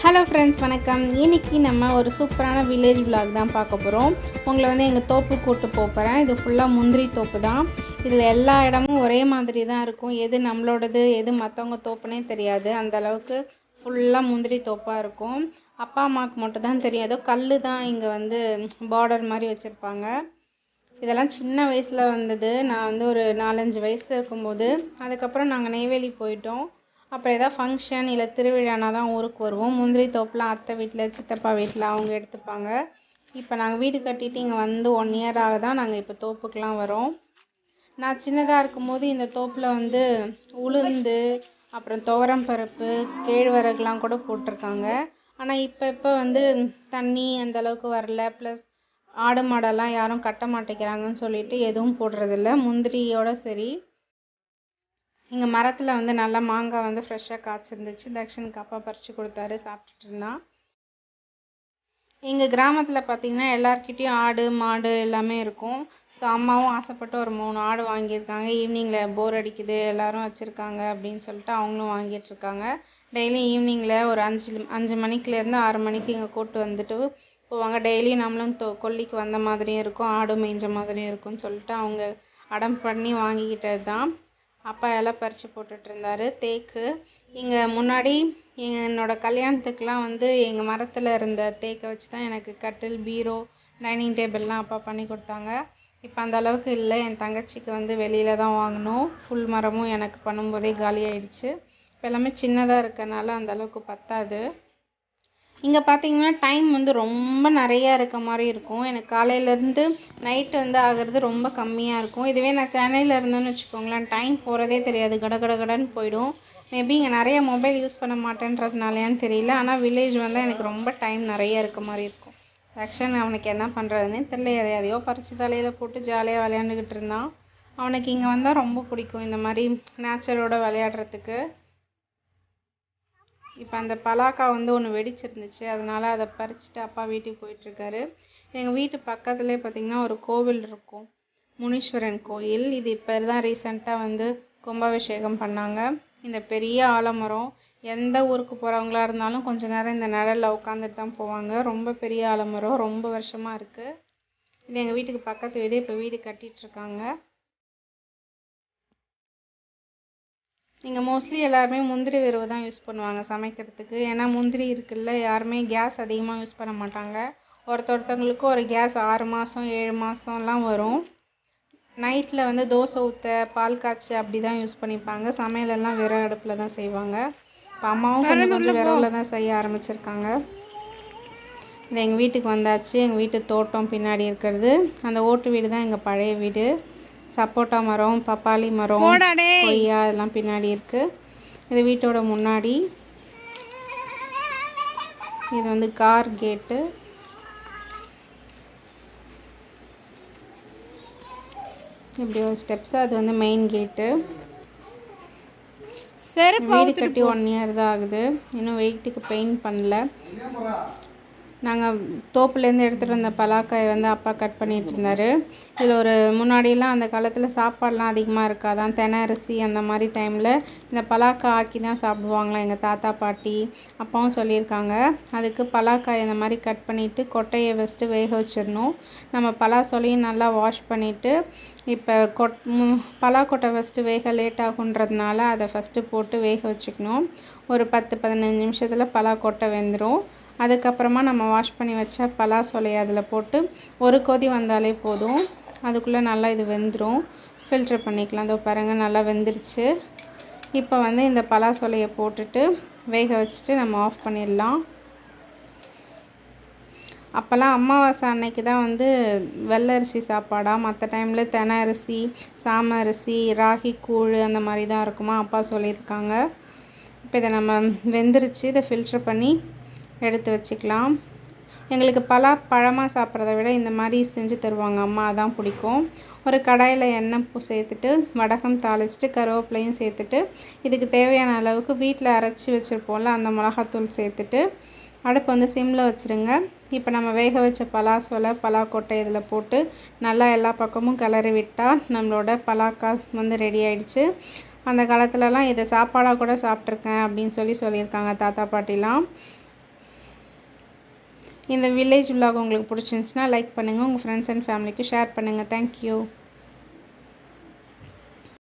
Hello friends, வணக்கம். இன்றைக்கி நம்ம ஒரு சூப்பரான வில்லேஜ் விலாக் தான் பார்க்க போகிறோம். உங்களை வந்து எங்கள் தோப்பு கூட்டு போகிறேன். இது ஃபுல்லாக முந்திரி தோப்பு தான். இதில் எல்லா இடமும் ஒரே மாதிரி தான் இருக்கும். எது நம்மளோடது எது மற்றவங்க தோப்புனே தெரியாது. அந்த அளவுக்கு ஃபுல்லாக முந்திரி தோப்பாக இருக்கும். அப்பா அம்மாவுக்கு மட்டும் தான் தெரியும். ஏதோ கல் தான் இங்கே வந்து பார்டர் மாதிரி வச்சுருப்பாங்க. இதெல்லாம் சின்ன வயசில் வந்தது. நான் வந்து ஒரு 4-5 வயசில் இருக்கும்போது. அதுக்கப்புறம் நாங்கள் நெய்வேலி போயிட்டோம். அப்புறம் எதாவது ஃபங்க்ஷன் இல்லை திருவிழானா தான் ஊருக்கு வருவோம். முந்திரி தோப்புலாம் அத்தை வீட்டில் சித்தப்பா வீட்டில் அவங்க எடுத்துப்பாங்க. இப்போ நாங்கள் வீடு கட்டிட்டு இங்கே வந்து 1 இயர் தான் நாங்கள் இப்போ தோப்புக்கெலாம் வரோம். நான் சின்னதாக இருக்கும்போது இந்த தோப்பில் வந்து உளுந்து, அப்புறம் துவரம் பருப்பு, கேழ்வரகுலாம் கூட போட்டிருக்காங்க. ஆனால் இப்போ வந்து தண்ணி அந்தளவுக்கு வரல. ப்ளஸ் ஆடு மாடெல்லாம் யாரும் கட்ட மாட்டேங்கிறாங்கன்னு சொல்லிட்டு எதுவும் போடுறதில்ல. முந்திரியோட சரி. எங்கள் மரத்தில் வந்து நல்லா மாங்காய் வந்து ஃப்ரெஷ்ஷாக காய்ச்சிருந்துச்சு. தக்ஷனுக்கு அப்பா பறித்து கொடுத்தாரு, சாப்பிட்டுட்டு இருந்தான். எங்கள் கிராமத்தில் பார்த்திங்கன்னா எல்லாருக்கிட்டேயும் ஆடு மாடு எல்லாமே இருக்கும். ஸோ அம்மாவும் ஆசைப்பட்டு ஒரு 3 ஆடு வாங்கியிருக்காங்க. ஈவினிங்கில் போர் அடிக்குது, எல்லோரும் வச்சுருக்காங்க அப்படின்னு சொல்லிட்டு அவங்களும் வாங்கிட்டுருக்காங்க. டெய்லியும் ஈவினிங்கில் ஒரு 5 மணிக்குலேருந்து 6 மணிக்கு இங்கே கூட்டு வந்துட்டு போவாங்க. டெய்லியும் நம்மளும் கொல்லிக்கு வந்த மாதிரியும் இருக்கும், ஆடு மேய்ஞ்ச மாதிரியும் இருக்கும்னு சொல்லிட்டு அவங்க அடம் பண்ணி வாங்கிக்கிட்டது தான். அப்பா எல்லாம் பறித்து போட்டுட்டு இருந்தார். தேக்கு இங்கே முன்னாடி என்னோடய கல்யாணத்துக்கெலாம் வந்து எங்கள் மரத்தில் இருந்த தேக்கை வச்சு தான் எனக்கு கட்டில், பீரோ, டைனிங் டேபிள்லாம் அப்பா பண்ணி கொடுத்தாங்க. இப்போ அந்த அளவுக்கு இல்லை. என் தங்கச்சிக்கு வந்து வெளியில் தான் வாங்கினோம். ஃபுல் மரமும் எனக்கு பண்ணும்போதே காலி ஆயிடுச்சு. இப்போ எல்லாமே சின்னதாக இருக்கறனால அந்த அளவுக்கு பத்தாது. இங்கே பார்த்தீங்கன்னா டைம் வந்து ரொம்ப நிறையா இருக்க மாதிரி இருக்கும். எனக்கு காலையிலேருந்து நைட்டு வந்து ஆகிறது ரொம்ப கம்மியாக இருக்கும். இதுவே நான் சென்னையில் இருந்தேன்னு வச்சுக்கோங்களேன், டைம் போகிறதே தெரியாது, கடன்னு போயிடும். மேபி இங்கே நிறைய மொபைல் யூஸ் பண்ண மாட்டேன்றதுனாலையான்னு தெரியல. ஆனால் வில்லேஜ் வந்தால் எனக்கு ரொம்ப டைம் நிறைய இருக்க மாதிரி இருக்கும். ஆக்சுவலாக அவனுக்கு என்ன பண்ணுறதுன்னே தெரியல. எதையோ பறித்து தலையில் போட்டு ஜாலியாக விளையாண்டுக்கிட்டு இருந்தான். அவனுக்கு இங்கே வந்தால் ரொம்ப பிடிக்கும் இந்த மாதிரி நேச்சரோட விளையாடுறதுக்கு. இப்போ அந்த பலாக்கா வந்து ஒன்று வெடிச்சிருந்துச்சு, அதனால் அதை பறிச்சுட்டு அப்பா வீட்டுக்கு போயிட்டுருக்காரு. எங்கள் வீட்டு பக்கத்துலேயே பார்த்திங்கன்னா ஒரு கோவில் இருக்கும், முனீஸ்வரன் கோயில். இது இப்போ தான் ரீசெண்டாக வந்து கும்பாபிஷேகம் பண்ணாங்க. இந்த பெரிய ஆலமரம், எந்த ஊருக்கு போகிறவங்களா இருந்தாலும் கொஞ்ச நேரம் இந்த நிழலில் உட்காந்துட்டு தான் போவாங்க. ரொம்ப பெரிய ஆலமரம், ரொம்ப வருஷமாக இருக்குது. இது எங்கள் வீட்டுக்கு பக்கத்து வீடு. இப்போ வீடு கட்டிகிட்ருக்காங்க. இங்கே மோஸ்ட்லி எல்லாருமே முந்திரி விரவு தான் யூஸ் பண்ணுவாங்க சமைக்கிறதுக்கு. ஏன்னா முந்திரி இருக்குல்ல, யாருமே கேஸ் அதிகமாக யூஸ் பண்ண மாட்டாங்க. ஒருத்தவங்களுக்கு ஒரு கேஸ் 6 மாதம் 7 மாதம்லாம் வரும். நைட்டில் வந்து தோசை ஊற்ற, பால் காய்ச்சி அப்படி தான் யூஸ் பண்ணிப்பாங்க. சமையலெல்லாம் விறகு அடுப்பில் தான் செய்வாங்க. இப்போ அம்மாவும் கொஞ்சம் விறகுல தான் செய்ய ஆரம்பிச்சிருக்காங்க. இது எங்கள் வீட்டுக்கு வந்தாச்சு. எங்கள் வீட்டு தோட்டம் பின்னாடி இருக்கிறது. அந்த ஓட்டு வீடு தான் எங்கள் பழைய வீடு. சப்போட்டா மரம், பப்பாளி மரம், கொய்யா இதெல்லாம் பின்னாடி இருக்குது. இது வீட்டோட முன்னாடி. இது வந்து கார் கேட்டு. இப்படி ஒரு ஸ்டெப்ஸ், அது வந்து மெயின் கேட்டு. வீடு கட்டி 1 இயர் தான் ஆகுது. இன்னும் வெயிட்டுக்கு பெயிண்ட் பண்ணல. நாங்கள் தோப்புலேருந்து எடுத்துகிட்டு வந்த பலாக்காயை வந்து அப்பா கட் பண்ணிகிட்டு இருந்தார். இதில் ஒரு முன்னாடியெல்லாம் அந்த காலத்தில் சாப்பாடெலாம் அதிகமாக இருக்காதான், தெனை அரிசி அந்த மாதிரி டைமில் இந்த பலாக்காய் ஆக்கி தான் சாப்பிடுவாங்களாம் எங்கள் தாத்தா பாட்டி. அப்பாவும் சொல்லியிருக்காங்க. அதுக்கு பலாக்காய் இந்த மாதிரி கட் பண்ணிவிட்டு கொட்டையை ஃபஸ்ட்டு வேக வச்சிடணும். நம்ம பலாசொலையும் நல்லா வாஷ் பண்ணிவிட்டு, இப்போ பலாக்கொட்டை ஃபஸ்ட்டு வேக லேட் ஆகுன்றதுனால அதை ஃபஸ்ட்டு போட்டு வேக வச்சுக்கணும். ஒரு 10-15 நிமிஷத்தில் பலாக்கொட்டை வெந்துடும். அதுக்கப்புறமா நம்ம வாஷ் பண்ணி வச்ச பலாசொலையை அதில் போட்டு ஒரு கொதி வந்தாலே போதும். அதுக்குள்ளே நல்லா இது வெந்துடும். ஃபில்ட்ரு பண்ணிக்கலாம். அதோ பாருங்கள், நல்லா வெந்துருச்சு. இப்போ வந்து இந்த பலாசொலையை போட்டுட்டு வேக வச்சுட்டு நம்ம ஆஃப் பண்ணிடலாம். அப்போல்லாம் அமாவாசை அன்னைக்கு தான் வந்து வெள்ளை அரிசி சாப்பாடாக, மற்ற டைமில் தெனை அரிசி, சாம அரிசி, ராகி கூழ் அந்த மாதிரி தான் இருக்குமா, அப்பா சொல்லியிருக்காங்க. இப்போ இதை நம்ம வெந்துருச்சு. இதை ஃபில்ட்ரு பண்ணி எடுத்து வச்சுக்கலாம். எங்களுக்கு பழமாக சாப்பிட்றத விட இந்த மாதிரி செஞ்சு தருவாங்க அம்மா, அதான் பிடிக்கும். ஒரு கடாயில் எண்ணெய் சேர்த்துட்டு வடகம் தாளிச்சிட்டு கருவேப்பிலையும் சேர்த்துட்டு இதுக்கு தேவையான அளவுக்கு வீட்டில் அரைச்சி வச்சுருப்போம்ல அந்த மிளகாத்தூள் சேர்த்துட்டு அடுப்பு வந்து சிம்மில் வச்சுருங்க. இப்போ நம்ம வேக வச்ச பலாசொலை, பலாக்கொட்டை இதில் போட்டு நல்லா எல்லா பக்கமும் கிளறி விட்டால் நம்மளோட பலாக்காய் வந்து ரெடி ஆயிடுச்சு. அந்த காலத்துலலாம் இதை சாப்பாடாக கூட சாப்பிட்ருக்கேன் அப்படின்னு சொல்லியிருக்காங்க தாத்தா பாட்டிலாம். இந்த வில்லேஜ் vlog உங்களுக்கு பிடிச்சிருந்துச்சுன்னா லைக் பண்ணுங்கள், உங்கள் ஃப்ரெண்ட்ஸ் அண்ட் ஃபேமிலிக்கு ஷேர் பண்ணுங்கள். தேங்க்யூ.